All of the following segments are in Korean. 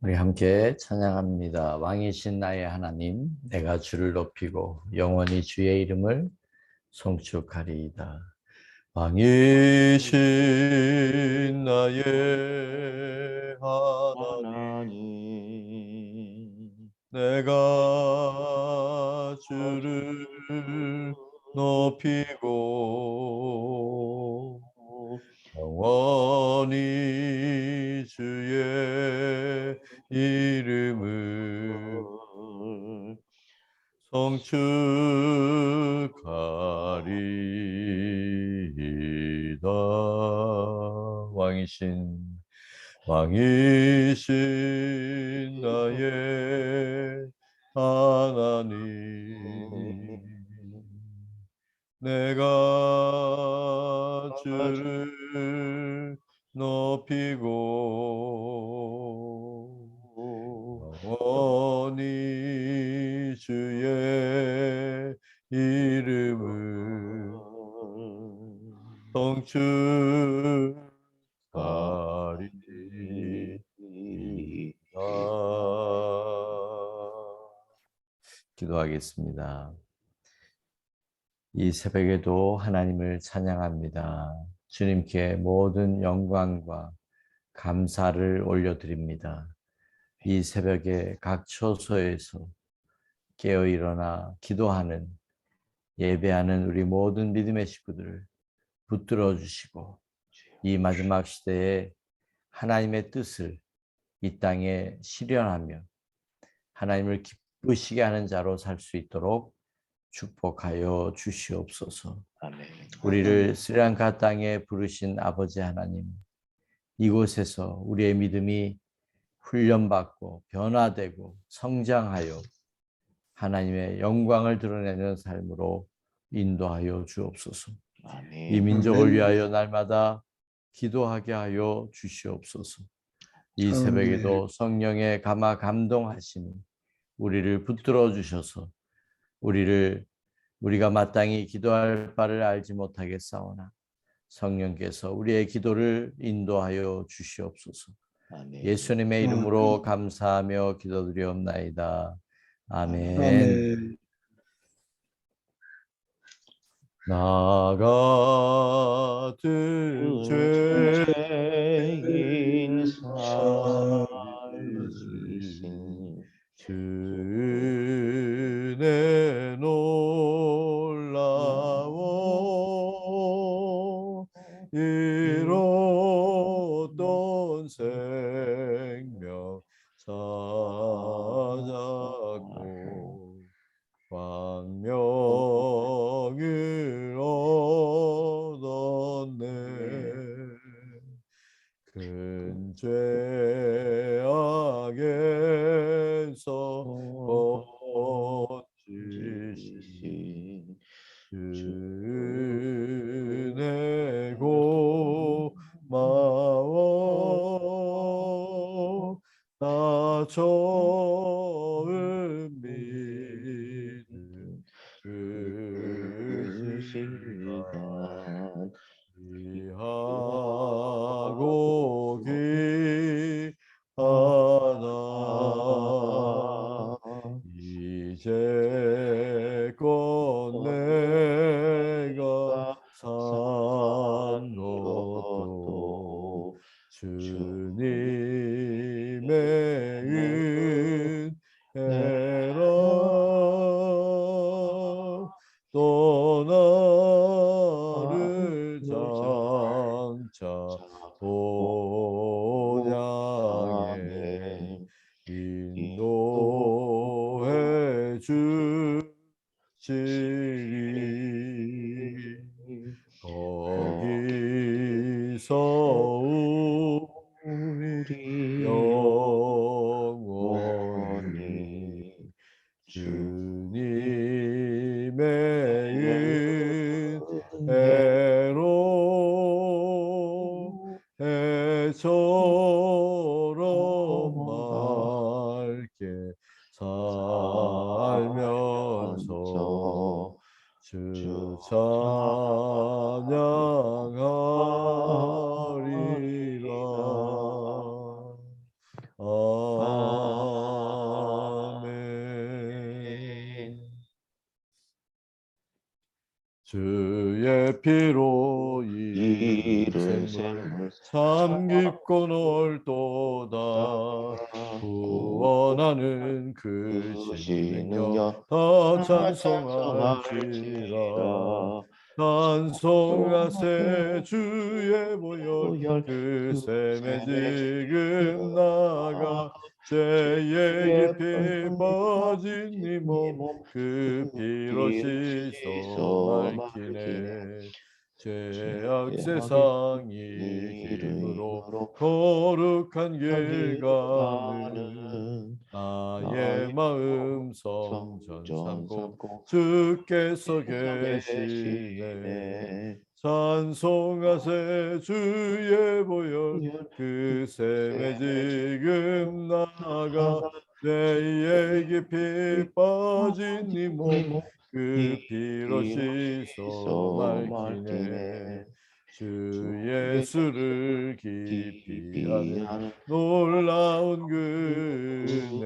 우리 함께 찬양합니다. 왕이신 나의 하나님, 내가 주를 높이고 영원히 주의 이름을 송축하리이다. 왕이신 나의 하나님, 내가 주를 높이고 영원히 주의 이름을 성축하리이다. 왕이신 나의 하나님, 내가 주를 높이고 영원히 주의 이름을 성축하리이다. 기도하겠습니다. 이 새벽에도 하나님을 찬양합니다. 주님께 모든 영광과 감사를 올려드립니다. 이 새벽에 각 처소에서 깨어 일어나 기도하는, 예배하는 우리 모든 믿음의 식구들을 붙들어 주시고 이 마지막 시대에 하나님의 뜻을 이 땅에 실현하며 하나님을 기쁘시게 하는 자로 살 수 있도록 축복하여 주시옵소서. 아멘. 우리를 스리랑카 땅에 부르신 아버지 하나님, 이곳에서 우리의 믿음이 훈련받고 변화되고 성장하여 하나님의 영광을 드러내는 삶으로 인도하여 주옵소서. 아멘. 이 민족을 위하여 날마다 기도하게 하여 주시옵소서. 이 새벽에도 성령의 감화 감동하심이 우리를 붙들어 주셔서 우리가 마땅히 기도할 바를 알지 못하겠사오나 성령께서 우리의 기도를 인도하여 주시옵소서. 아멘. 예수님의 이름으로 감사하며 기도드리옵나이다. 아멘. 아멘. 나 같은 죄인 살리신 주의 놀라워 이뤘던 생명 찾았고 광명을 얻었네. 큰 죄악에서 건지신 주의 고마워. 나 처음 믿은 그 시간 귀하고 귀하다. 이제껏 내가 산 것도 주님의 은혜라. 또 나를 장차 본향에 인도해 주시리. 거기서 우리 영원히 주님의 은혜로 해처럼 맑게 살면서 주 찬양하리라. 피로 이른 샘물 참 깊고 넓도다. 구원하는 그 신능력 다 찬송할지라. 찬송하세 주의 보혈 그 샘에 지금 나가 죄의 깊이 빠진 네 몸 그 피로 씻어 맑히네. 죄악 세상이 힘으로 거룩한 길 가는 나의 마음 성전 삼고 주께서 계시네. 찬송하세 주의 보혈 그 샘에 지금 나가 죄의 깊이 빠진 네 몸 그 피로 씻어 맑히네. 주 예수를 깊이 아는 놀라운 그네.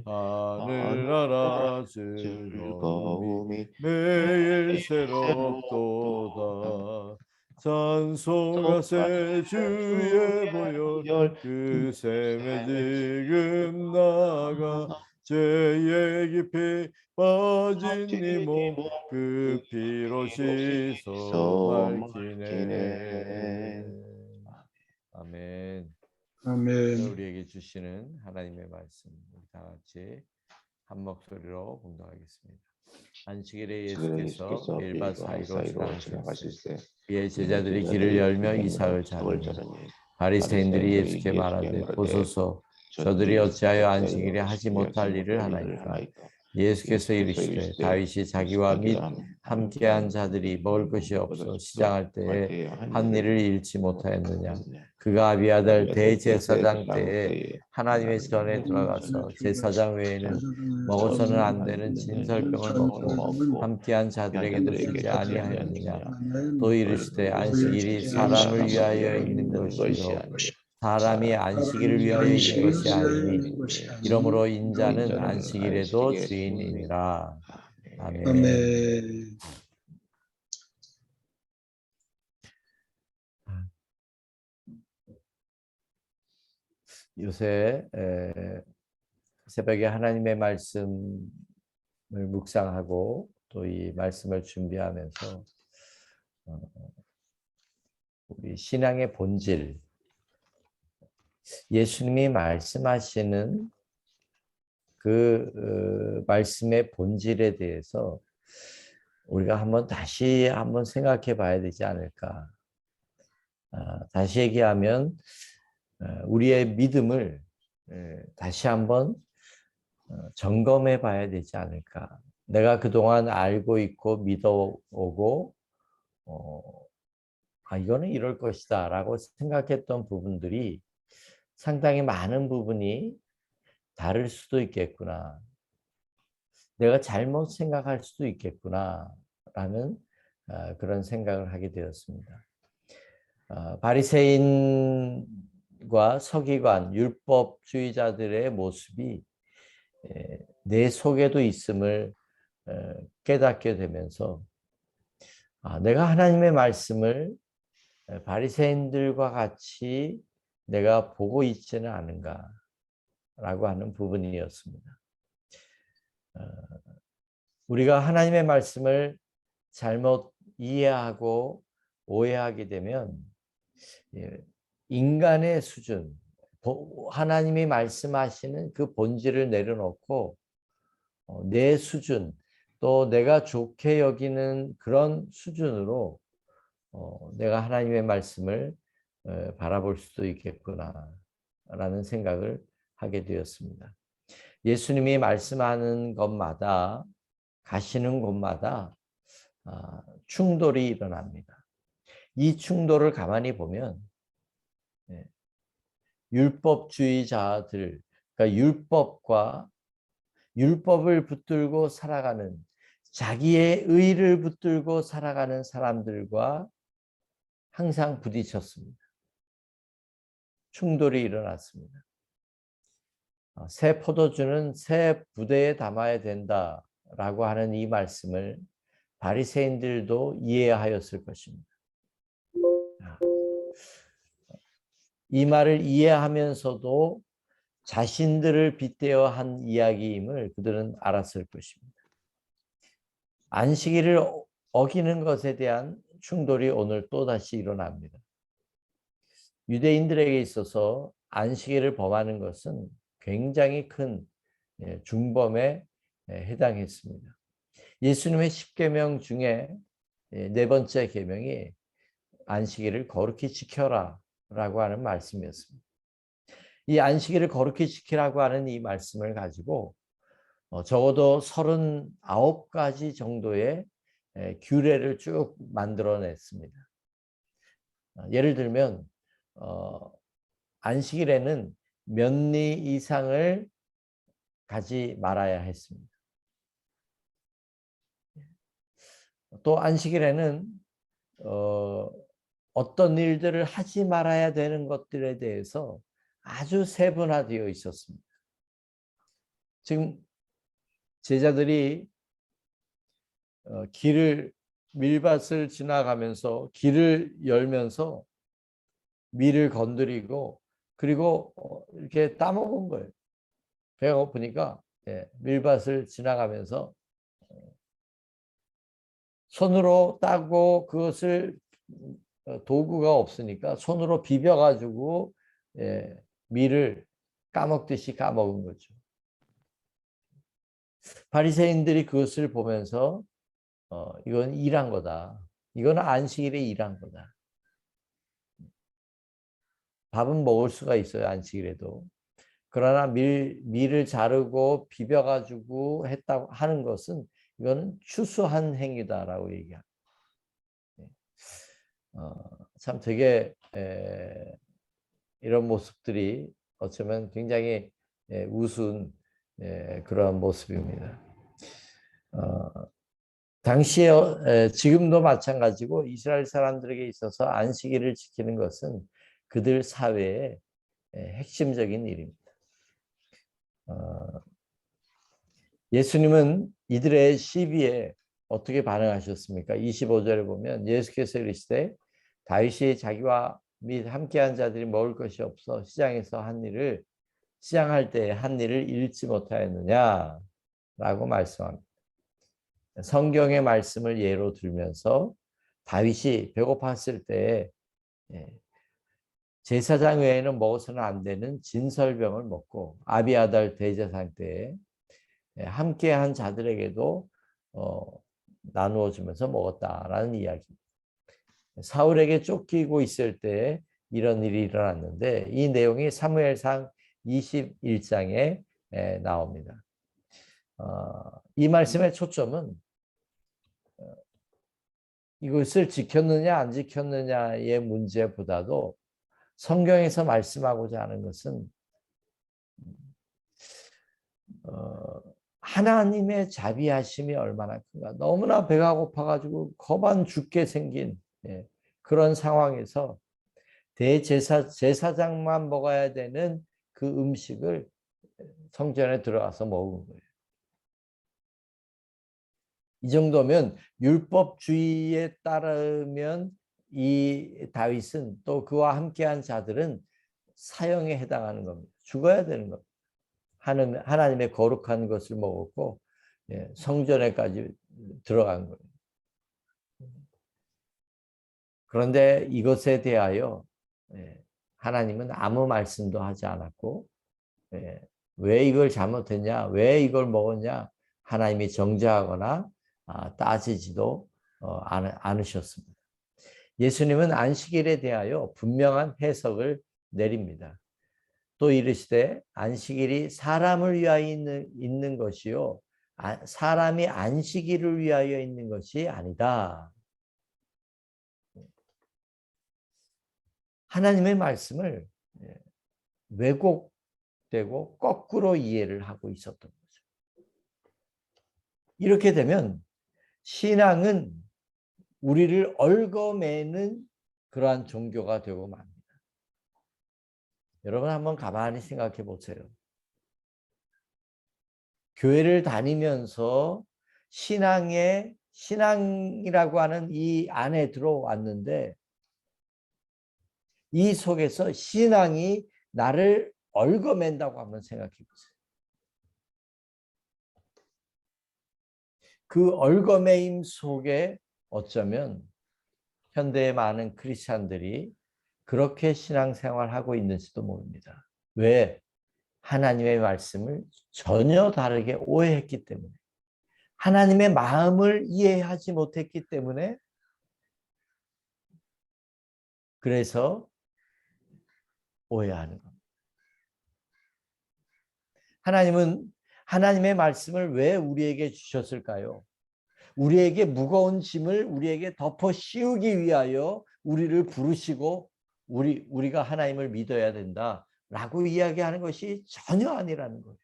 하늘나라 즐거움이 매일 새롭도다. 찬송하세 주의 보혈 그 샘에 지금 나가 죄의 깊이 빠진 네 몸 그 피로 씻어 맑히네. 아멘. 아멘. 우리에게 주시는 하나님의 말씀 우리 다 같이 한 목소리로 봉독하겠습니다. 안식일에 예수께서 밀밭 사이로 지나가실세 그의 제자들이 길을 열며 이삭을 자르니 바리새인들이 예수께 말하되 보소서 저들이 어찌하여 안식일에 하지 못할 일을 하나이까. 예수께서 이르시되 다윗이 자기와 및 함께한 자들이 먹을 것이 없어 시장할 때에 한 일을 잃지 못하였느냐. 그가 아비아달 대제사장 때에 하나님의 전에 들어가서 제사장 외에는 먹어서는 안 되는 진설병을 먹고 함께한 자들에게도 주지 아니하였느냐. 또 이르시되 안식일이 사람을 위하여 있는 것이요 사람이 안식일을 위하여 있는 것이 아니니 이러므로 인자는 안식일에도 주인이니라. 아멘. 아멘. 요새 새벽에 하나님의 말씀을 묵상하고 또 이 말씀을 준비하면서 우리 신앙의 본질, 예수님이 말씀하시는 그 말씀의 본질에 대해서 우리가 다시 한번 생각해 봐야 되지 않을까. 다시 얘기하면 우리의 믿음을 다시 한번 점검해 봐야 되지 않을까. 내가 그동안 알고 있고 믿어오고 이거는 이럴 것이다 라고 생각했던 부분들이 상당히 많은 부분이 다를 수도 있겠구나. 내가 잘못 생각할 수도 있겠구나 라는 그런 생각을 하게 되었습니다. 바리새인과 서기관, 율법주의자들의 모습이 내 속에도 있음을 깨닫게 되면서 내가 하나님의 말씀을 바리새인들과 같이 내가 보고 있지는 않은가라고 하는 부분이었습니다. 우리가 하나님의 말씀을 잘못 이해하고 오해하게 되면 인간의 수준, 하나님이 말씀하시는 그 본질을 내려놓고 내 수준, 또 내가 좋게 여기는 그런 수준으로 내가 하나님의 말씀을 바라볼 수도 있겠구나 라는 생각을 하게 되었습니다. 예수님이 말씀하는 것마다 가시는 곳마다 충돌이 일어납니다. 이 충돌을 가만히 보면 율법주의자들, 그러니까 율법을 붙들고 살아가는, 자기의 의를 붙들고 살아가는 사람들과 항상 부딪혔습니다. 충돌이 일어났습니다. 새 포도주는 새 부대에 담아야 된다라고 하는 이 말씀을 바리새인들도 이해하였을 것입니다. 이 말을 이해하면서도 자신들을 빗대어 한 이야기임을 그들은 알았을 것입니다. 안식일을 어기는 것에 대한 충돌이 오늘 또다시 일어납니다. 유대인들에게 있어서 안식일을 범하는 것은 굉장히 큰 중범에 해당했습니다. 예수님의 10계명 중에 네 번째 계명이 안식일을 거룩히 지켜라 라고 하는 말씀이었습니다. 이 안식일을 거룩히 지키라고 하는 이 말씀을 가지고 적어도 39가지 정도의 규례를 쭉 만들어냈습니다. 예를 들면 안식일에는 몇 리 이상을 가지 말아야 했습니다. 또 안식일에는 어떤 일들을 하지 말아야 되는 것들에 대해서 아주 세분화되어 있었습니다. 지금 제자들이 밀밭을 지나가면서 길을 열면서 밀을 건드리고 그리고 이렇게 따먹은 거예요. 배가 고프니까 밀밭을 지나가면서 손으로 따고 그것을 도구가 없으니까 손으로 비벼가지고 밀을 까먹듯이 까먹은 거죠. 바리새인들이 그것을 보면서 이건 일한 거다. 이건 안식일에 일한 거다. 밥은 먹을 수가 있어요, 안식일에도. 그러나 밀을 자르고 비벼가지고 했다고 하는 것은 이거는 추수한 행위다라고 얘기합니다. 참 되게 이런 모습들이 어쩌면 굉장히 우스운 그런 모습입니다. 당시에 지금도 마찬가지고 이스라엘 사람들에게 있어서 안식일을 지키는 것은 그들 사회의 핵심적인 일입니다. 예수님은 이들의 시비에 어떻게 반응하셨습니까? 25절에 보면 예수께서 이르시되 다윗이 자기와 및 함께한 자들이 먹을 것이 없어 시장할 때 한 일을 잃지 못하였느냐 라고 말씀합니다. 성경의 말씀을 예로 들면서 다윗이 배고팠을 때 제사장 외에는 먹어서는 안 되는 진설병을 먹고 아비아달 대제사장 때에 함께한 자들에게도 나누어 주면서 먹었다라는 이야기입니다. 사울에게 쫓기고 있을 때 이런 일이 일어났는데 이 내용이 사무엘상 21장에 나옵니다. 이 말씀의 초점은 이것을 지켰느냐 안 지켰느냐의 문제보다도 성경에서 말씀하고자 하는 것은 하나님의 자비하심이 얼마나 큰가. 너무나 배가 고파가지고 거반 죽게 생긴 그런 상황에서 제사장만 먹어야 되는 그 음식을 성전에 들어가서 먹은 거예요. 이 정도면 율법주의에 따르면 이 다윗은 또 그와 함께한 자들은 사형에 해당하는 겁니다. 죽어야 되는 겁니다. 하나님의 거룩한 것을 먹었고 성전에까지 들어간 거예요. 그런데 이것에 대하여 하나님은 아무 말씀도 하지 않았고 왜 이걸 잘못했냐, 왜 이걸 먹었냐 하나님이 정죄하거나 따지지도 않으셨습니다. 예수님은 안식일에 대하여 분명한 해석을 내립니다. 또 이르시되 안식일이 사람을 위하여 있는 것이요 사람이 안식일을 위하여 있는 것이 아니다. 하나님의 말씀을 왜곡되고 거꾸로 이해를 하고 있었던 거죠. 이렇게 되면 신앙은 우리를 얽어매는 그러한 종교가 되고 맙니다. 여러분 한번 가만히 생각해 보세요. 교회를 다니면서 신앙의 신앙이라고 하는 이 안에 들어왔는데 이 속에서 신앙이 나를 얽어맨다고 한번 생각해 보세요. 그 얽어매임 속에 어쩌면 현대의 많은 크리스찬들이 그렇게 신앙생활하고 있는지도 모릅니다. 왜? 하나님의 말씀을 전혀 다르게 오해했기 때문에, 하나님의 마음을 이해하지 못했기 때문에, 그래서 오해하는 겁니다. 하나님은 하나님의 말씀을 왜 우리에게 주셨을까요? 우리에게 무거운 짐을 우리에게 덮어 씌우기 위하여 우리를 부르시고 우리가 하나님을 믿어야 된다라고 이야기하는 것이 전혀 아니라는 거예요.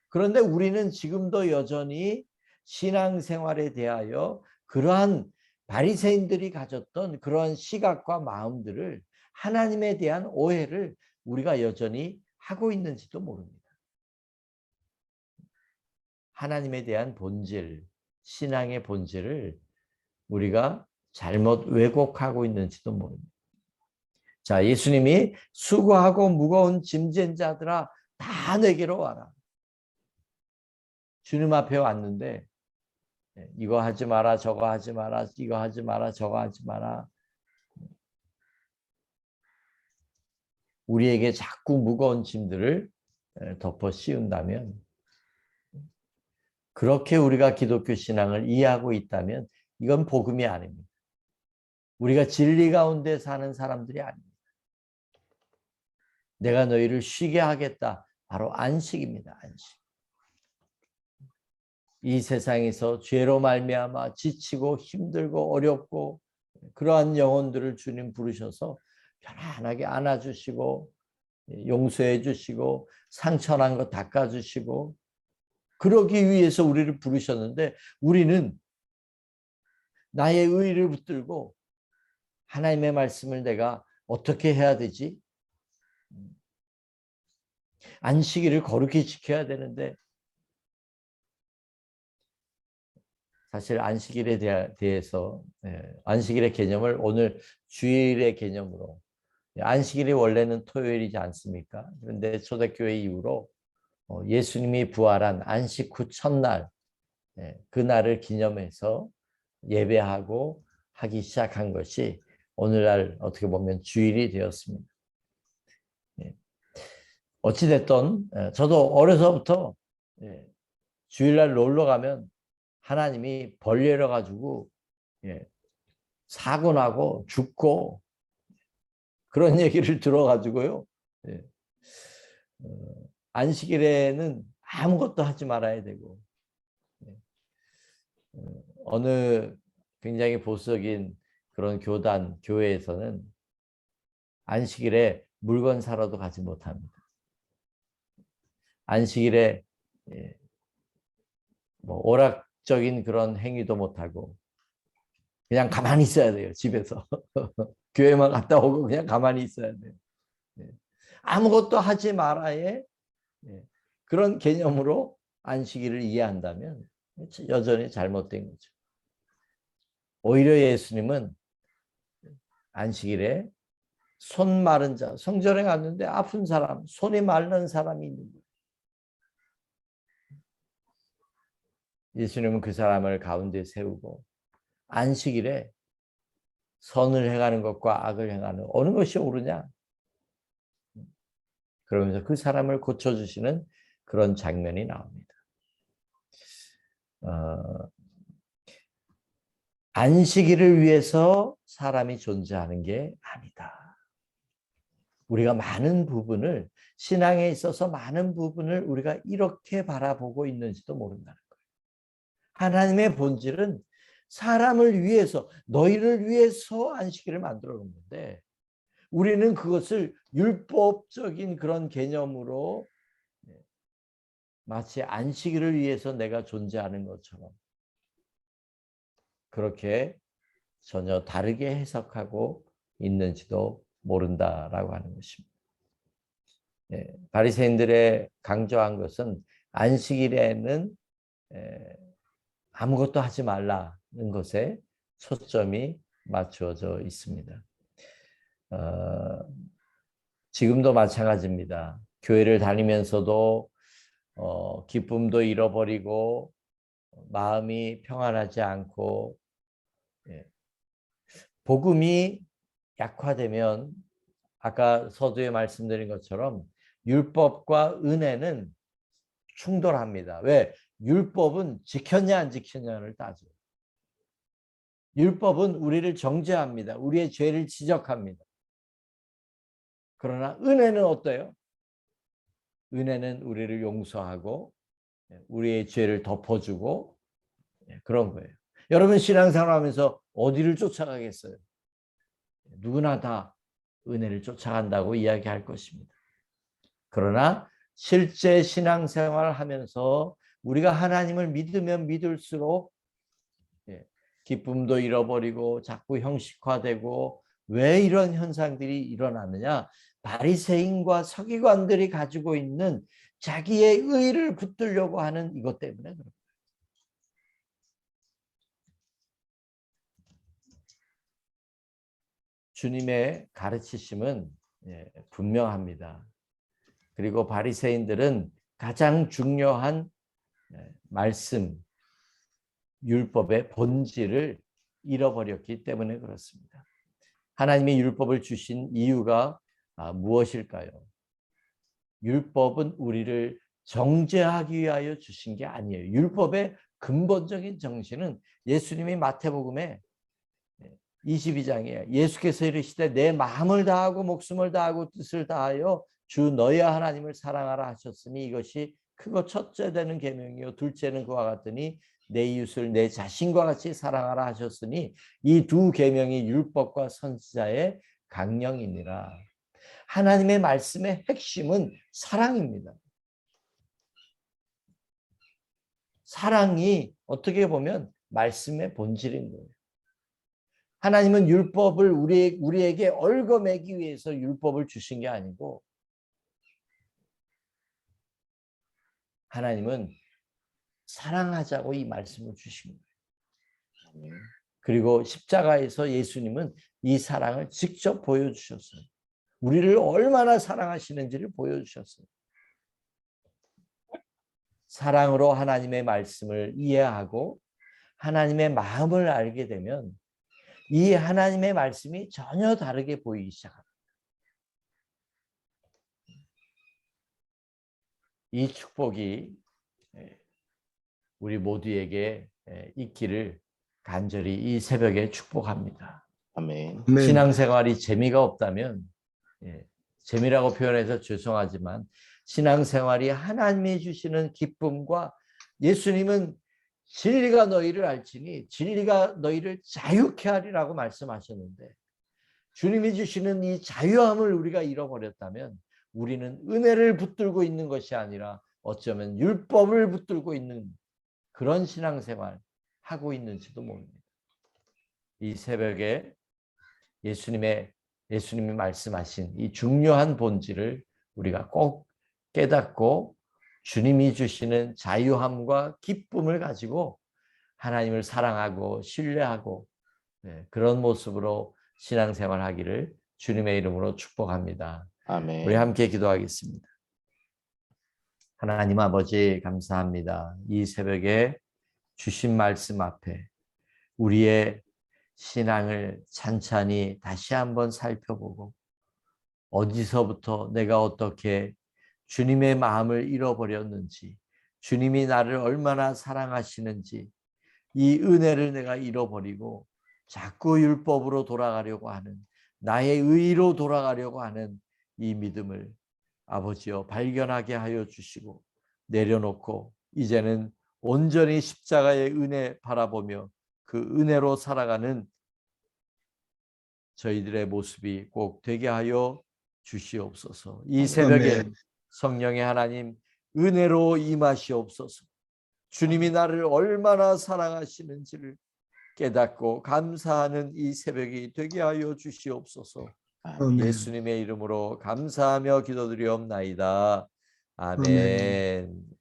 그런데 우리는 지금도 여전히 신앙생활에 대하여 그러한 바리새인들이 가졌던 그러한 시각과 마음들을, 하나님에 대한 오해를 우리가 여전히 하고 있는지도 모릅니다. 하나님에 대한 본질, 신앙의 본질을 우리가 잘못 왜곡하고 있는지도 모릅니다. 자, 예수님이 수고하고 무거운 짐진 자들아 다 내게로 와라. 주님 앞에 왔는데 이거 하지 마라, 저거 하지 마라, 이거 하지 마라, 저거 하지 마라. 우리에게 자꾸 무거운 짐들을 덮어 씌운다면, 그렇게 우리가 기독교 신앙을 이해하고 있다면 이건 복음이 아닙니다. 우리가 진리 가운데 사는 사람들이 아닙니다. 내가 너희를 쉬게 하겠다. 바로 안식입니다. 안식. 이 세상에서 죄로 말미암아 지치고 힘들고 어렵고 그러한 영혼들을 주님 부르셔서 편안하게 안아주시고 용서해 주시고 상처난 거 닦아주시고 그러기 위해서 우리를 부르셨는데, 우리는 나의 의의를 붙들고 하나님의 말씀을 내가 어떻게 해야 되지? 안식일을 거룩히 지켜야 되는데, 사실 안식일에 대해서 안식일의 개념을 오늘 주일의 개념으로, 안식일이 원래는 토요일이지 않습니까? 그런데 초대교회 이후로 예수님이 부활한 안식 후 첫날, 그날을 기념해서 예배하고 하기 시작한 것이 오늘날 어떻게 보면 주일이 되었습니다. 어찌됐든 저도 어려서부터 주일날 놀러 가면 하나님이 벌 내려가지고 사고 나고 죽고 그런 얘기를 들어가지고요. 안식일에는 아무것도 하지 말아야 되고, 어느 굉장히 보수적인 그런 교회에서는 안식일에 물건 사러도 가지 못합니다. 안식일에 뭐 오락적인 그런 행위도 못하고 그냥 가만히 있어야 돼요. 집에서. 교회만 갔다 오고 그냥 가만히 있어야 돼요. 아무것도 하지 말아야 그런 개념으로 안식일을 이해한다면 여전히 잘못된 거죠. 오히려 예수님은 안식일에 손 마른 자, 성전에 갔는데 아픈 사람, 손이 마른 사람이 있는 거예요. 예수님은 그 사람을 가운데 세우고 안식일에 선을 행하는 것과 악을 행하는 어느 것이 옳으냐? 그러면서 그 사람을 고쳐주시는 그런 장면이 나옵니다. 안식일을 위해서 사람이 존재하는 게 아니다. 우리가 많은 부분을, 신앙에 있어서 많은 부분을 우리가 이렇게 바라보고 있는지도 모른다는 거예요. 하나님의 본질은 사람을 위해서, 너희를 위해서 안식일을 만들어 놓은 건데, 우리는 그것을 율법적인 그런 개념으로 마치 안식일을 위해서 내가 존재하는 것처럼 그렇게 전혀 다르게 해석하고 있는지도 모른다라고 하는 것입니다. 바리새인들의 강조한 것은 안식일에는 아무것도 하지 말라는 것에 초점이 맞추어져 있습니다. 지금도 마찬가지입니다. 교회를 다니면서도 기쁨도 잃어버리고 마음이 평안하지 않고, 복음이 약화되면 아까 서두에 말씀드린 것처럼 율법과 은혜는 충돌합니다. 왜? 율법은 지켰냐 안 지켰냐를 따져요. 율법은 우리를 정죄합니다. 우리의 죄를 지적합니다. 그러나 은혜는 어때요? 은혜는 우리를 용서하고 우리의 죄를 덮어주고 그런 거예요. 여러분 신앙생활하면서 어디를 쫓아가겠어요? 누구나 다 은혜를 쫓아간다고 이야기할 것입니다. 그러나 실제 신앙생활을 하면서 우리가 하나님을 믿으면 믿을수록 기쁨도 잃어버리고 자꾸 형식화되고, 왜 이런 현상들이 일어나느냐? 바리새인과 서기관들이 가지고 있는 자기의 의를 붙들려고 하는 이것 때문에 그렇습니다. 주님의 가르치심은 분명합니다. 그리고 바리새인들은 가장 중요한 말씀, 율법의 본질을 잃어버렸기 때문에 그렇습니다. 하나님이 율법을 주신 이유가 무엇일까요? 율법은 우리를 정죄하기 위하여 주신 게 아니에요. 율법의 근본적인 정신은 예수님이 마태복음에 22장이에요. 예수께서 이르시되 내 마음을 다하고 목숨을 다하고 뜻을 다하여 주 너희 하나님을 사랑하라 하셨으니 이것이 크고 첫째 되는 계명이요 둘째는 그와 같으니 내 이웃을 내 자신과 같이 사랑하라 하셨으니 이 두 계명이 율법과 선지자의 강령이니라. 하나님의 말씀의 핵심은 사랑입니다. 사랑이 어떻게 보면 말씀의 본질인 거예요. 하나님은 율법을 우리에게 얽어매기 위해서 율법을 주신 게 아니고, 하나님은 사랑하자고 이 말씀을 주신 거예요. 그리고 십자가에서 예수님은 이 사랑을 직접 보여주셨어요. 우리를 얼마나 사랑하시는지를 보여주셨어요. 사랑으로 하나님의 말씀을 이해하고 하나님의 마음을 알게 되면 이 하나님의 말씀이 전혀 다르게 보이기 시작합니다. 이 축복이 우리 모두에게 있기를 간절히 이 새벽에 축복합니다. 아멘. 신앙생활이 재미가 없다면, 재미라고 표현해서 죄송하지만 신앙생활이 하나님이 주시는 기쁨과, 예수님은 진리가 너희를 알지니 진리가 너희를 자유케 하리라고 말씀하셨는데, 주님이 주시는 이 자유함을 우리가 잃어버렸다면 우리는 은혜를 붙들고 있는 것이 아니라 어쩌면 율법을 붙들고 있는 그런 신앙생활 하고 있는지도 모릅니다. 이 새벽에 예수님이 말씀하신 이 중요한 본질을 우리가 꼭 깨닫고 주님이 주시는 자유함과 기쁨을 가지고 하나님을 사랑하고 신뢰하고 그런 모습으로 신앙생활 하기를 주님의 이름으로 축복합니다. 아멘. 우리 함께 기도하겠습니다. 하나님 아버지 감사합니다. 이 새벽에 주신 말씀 앞에 우리의 신앙을 찬찬히 다시 한번 살펴보고, 어디서부터 내가 어떻게 주님의 마음을 잃어버렸는지, 주님이 나를 얼마나 사랑하시는지, 이 은혜를 내가 잃어버리고 자꾸 율법으로 돌아가려고 하는, 나의 의로 돌아가려고 하는 이 믿음을 아버지여 발견하게 하여 주시고, 내려놓고 이제는 온전히 십자가의 은혜 바라보며 그 은혜로 살아가는 저희들의 모습이 꼭 되게 하여 주시옵소서. 이 새벽에 아멘. 성령의 하나님 은혜로 임하시옵소서. 주님이 나를 얼마나 사랑하시는지를 깨닫고 감사하는 이 새벽이 되게 하여 주시옵소서. 아멘. 예수님의 이름으로 감사하며 기도드리옵나이다. 아멘.